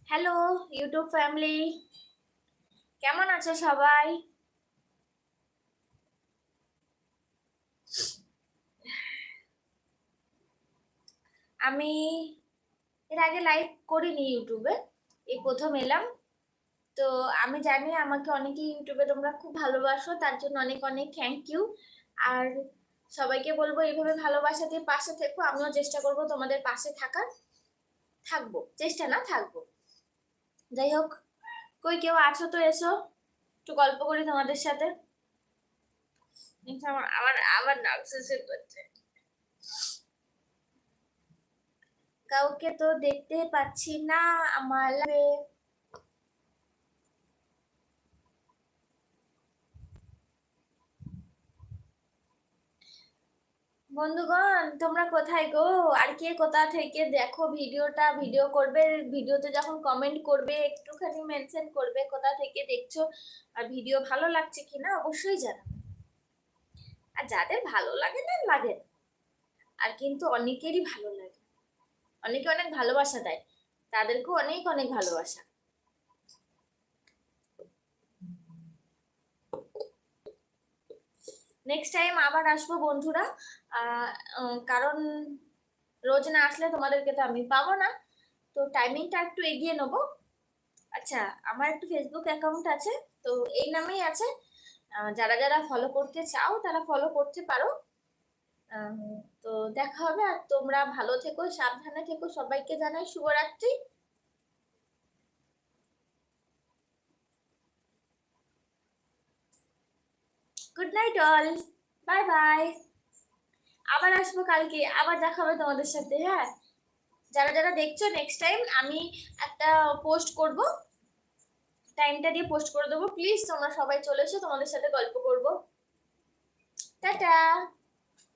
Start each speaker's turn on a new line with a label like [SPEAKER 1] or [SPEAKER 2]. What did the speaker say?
[SPEAKER 1] Hello YouTube family, কেমন আছো সবাই? আমি এর আগে লাইভ করিনি ইউটিউবে, এই প্রথম এলাম। তো আমি জানি আমাকে অনেকে ইউটিউবে তোমরা খুব ভালোবাসো, তার জন্য অনেক অনেক থ্যাংক ইউ। আর সবাইকে বলবো এইভাবে ভালোবাসা দিয়ে পাশে থেকো, আমিও চেষ্টা করব তোমাদের পাশে থাকার। থাকবো, চেষ্টা না থাকবো। যাই হোক, কই কেউ আছো তো এসো, একটু গল্প করি তোমাদের সাথে। আমার আবার আবার নার্ভাস করছে। কাউকে তো দেখতে পাচ্ছি না আমার লাইভে। বন্ধুগণ তোমরা কোথায় গো? আর কে কোথা থেকে দেখো ভিডিওটা, ভিডিও করবে, ভিডিওতে যখন কমেন্ট করবে একটুখানি মেনশন করবে কোথা থেকে দেখছো, আর ভিডিও ভালো লাগছে কিনা অবশ্যই জানাবে। আর যাদের ভালো লাগে না লাগে না, আর কিন্তু অনেকেরই ভালো লাগে, অনেকে অনেক ভালোবাসা দেয়, তাদেরকেও অনেক অনেক ভালোবাসা। নেক্সট টাইম আবার আসবো বন্ধুরা, কারণ রোজ না আসলে তোমাদেরকে তো আমি পাবো না, তো টাইমিংটা একটু এগিয়ে নেবো। আচ্ছা, আমার একটু ফেসবুক অ্যাকাউন্ট আছে, তো এই নামেই আছে। যারা যারা ফলো করতে চাও তারা ফলো করতে পারো। আহ, তো দেখা হবে, আর তোমরা ভালো থেকো, সাবধানে থেকো, সবাইকে জানাই শুভরাত্রি। Good night all, bye bye. আবার আসবো কালকে, আবার দেখা হবে তোমাদের সাথে, হ্যাঁ। যারা যারা দেখছো নেক্সট টাইম আমি একটা পোস্ট করব, টাইমটা দিয়ে পোস্ট করে দেবো, প্লিজ তোমরা সবাই চলে এসো, তোমাদের সাথে গল্প করব। টাটা।